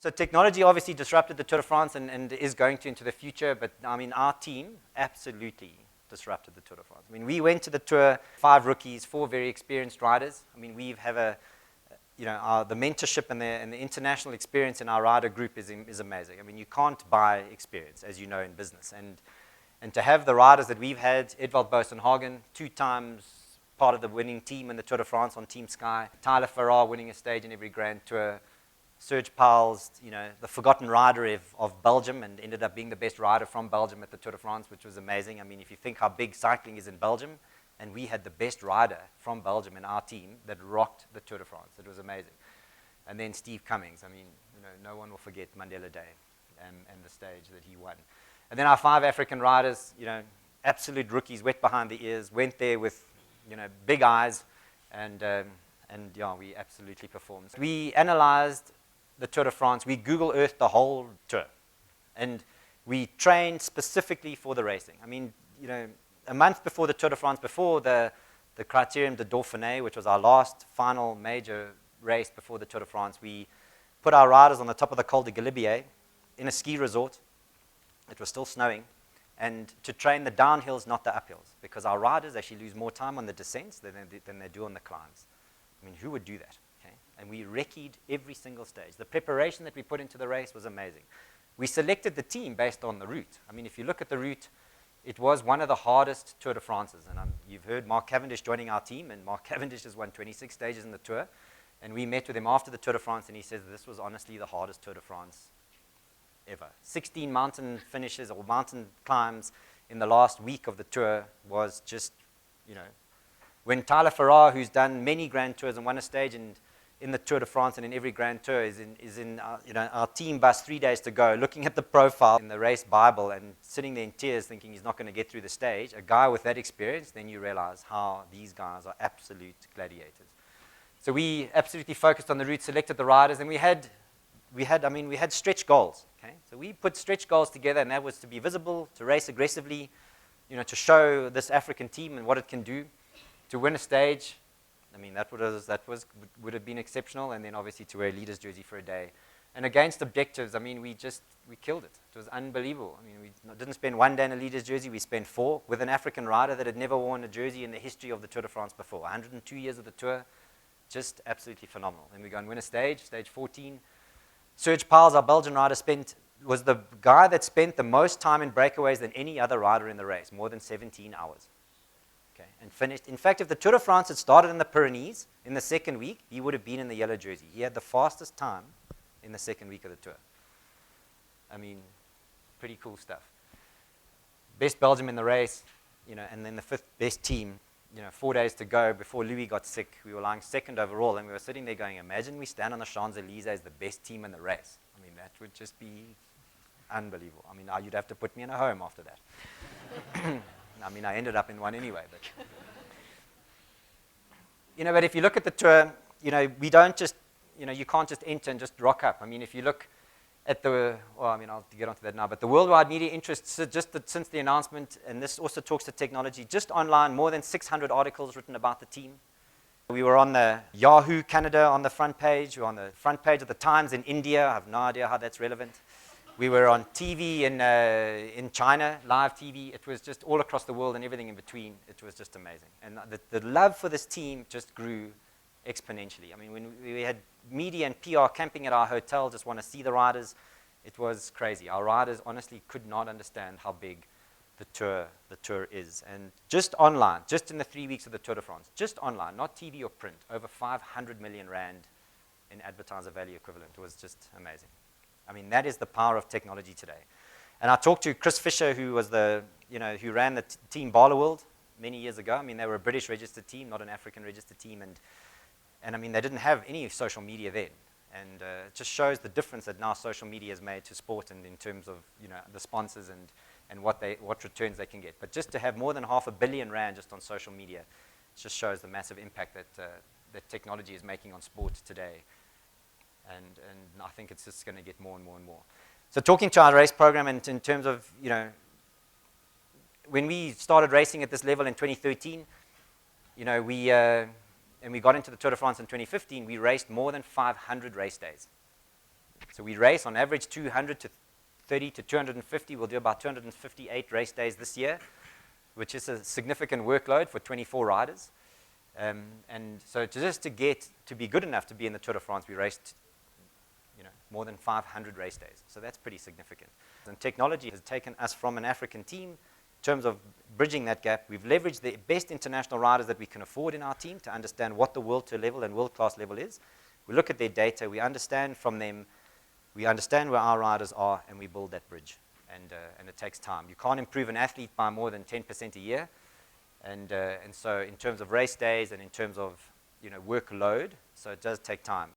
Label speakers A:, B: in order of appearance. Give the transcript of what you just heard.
A: So technology obviously disrupted the Tour de France and is going to into the future, but I mean, our team absolutely disrupted the Tour de France. I mean, we went to the Tour, 5 rookies, 4 very experienced riders. I mean, we have the mentorship and the international experience in our rider group is amazing. I mean, you can't buy experience, as you know, in business. And to have the riders that we've had, Edvald Boasson-Hagen, 2 times part of the winning team in the Tour de France on Team Sky, Tyler Farrar winning a stage in every Grand Tour, Serge Pauwels, the forgotten rider of Belgium, and ended up being the best rider from Belgium at the Tour de France, which was amazing. I mean, if you think how big cycling is in Belgium, and we had the best rider from Belgium in our team that rocked the Tour de France. It was amazing. And then Steve Cummings. I mean, no one will forget Mandela Day and the stage that he won. And then our 5 African riders, absolute rookies, wet behind the ears, went there with, big eyes, and yeah, we absolutely performed. We analyzed the Tour de France. We Google Earthed the whole tour, and we trained specifically for the racing. I mean, a month before the Tour de France, before the Criterium de Dauphiné, which was our last final major race before the Tour de France, we put our riders on the top of the Col de Galibier in a ski resort. It was still snowing, and to train the downhills, not the uphills, because our riders actually lose more time on the descents than they do on the climbs. I mean, who would do that? Okay? And we recce'd every single stage. The preparation that we put into the race was amazing. We selected the team based on the route. I mean, if you look at the route, it was one of the hardest Tour de France's. And you've heard Mark Cavendish joining our team, and Mark Cavendish has won 26 stages in the Tour. And we met with him after the Tour de France, and he says this was honestly the hardest Tour de France ever. 16 mountain finishes or mountain climbs in the last week of the Tour was just, when Tyler Farrar, who's done many Grand Tours and won a stage in the Tour de France and in every Grand Tour, is in our team bus 3 days to go, looking at the profile in the race Bible and sitting there in tears thinking he's not going to get through the stage, a guy with that experience, then you realize how these guys are absolute gladiators. So we absolutely focused on the route, selected the riders, and we had stretch goals. Okay? So we put stretch goals together, and that was to be visible, to race aggressively, to show this African team and what it can do, to win a stage. I mean, that would have been exceptional, and then obviously to wear a leader's jersey for a day. And against objectives, I mean, we killed it. It was unbelievable. I mean, we didn't spend 1 day in a leader's jersey. We spent 4 with an African rider that had never worn a jersey in the history of the Tour de France before. 102 years of the Tour, just absolutely phenomenal. Then we go and win a stage 14. Serge Pauwels, our Belgian rider, was the guy that spent the most time in breakaways than any other rider in the race, more than 17 hours. Okay, and finished. In fact, if the Tour de France had started in the Pyrenees in the second week, he would have been in the yellow jersey. He had the fastest time in the second week of the Tour. I mean, pretty cool stuff. Best Belgium in the race, and then the 5th best team, 4 days to go before Louis got sick. We were lying 2nd overall, and we were sitting there going, imagine we stand on the Champs-Élysées as the best team in the race. I mean, that would just be unbelievable. I mean, you'd have to put me in a home after that. I mean, I ended up in one anyway. But but if you look at the Tour, we don't just, you can't just enter and just rock up. I mean, if you look at I'll get onto that now, but the worldwide media interest, since the announcement, and this also talks to technology, just online, more than 600 articles written about the team. We were on the Yahoo Canada on the front page. We were on the front page of the Times in India. I have no idea how that's relevant. We were on TV in China, live TV. It was just all across the world and everything in between. It was just amazing. And the love for this team just grew exponentially. I mean, when we had media and PR camping at our hotel, just want to see the riders, it was crazy. Our riders honestly could not understand how big the tour is. And just online, just in the 3 weeks of the Tour de France, just online, not TV or print, over 500 million rand in advertiser value equivalent. It was just amazing. I mean, that is the power of technology today. And I talked to Chris Fisher, who was who ran the team Barloworld many years ago. I mean, they were a British registered team, not an African registered team. And I mean, they didn't have any social media then. And it just shows the difference that now social media has made to sport and in terms of, the sponsors and what returns they can get. But just to have more than R500 million just on social media, it just shows the massive impact that technology is making on sport today. And I think it's just going to get more and more and more. So talking to our race program and in terms of, when we started racing at this level in 2013, and we got into the Tour de France in 2015, we raced more than 500 race days. So we race on average 200 to 30 to 250. We'll do about 258 race days this year, which is a significant workload for 24 riders. And so just to get to be good enough to be in the Tour de France, we raced more than 500 race days. So that's pretty significant. And technology has taken us from an African team in terms of bridging that gap. We've leveraged the best international riders that we can afford in our team to understand what the World Tour level and world-class level is. We look at their data, we understand from them, we understand where our riders are, and we build that bridge. And it takes time. You can't improve an athlete by more than 10% a year. And so in terms of race days and in terms of workload, so it does take time.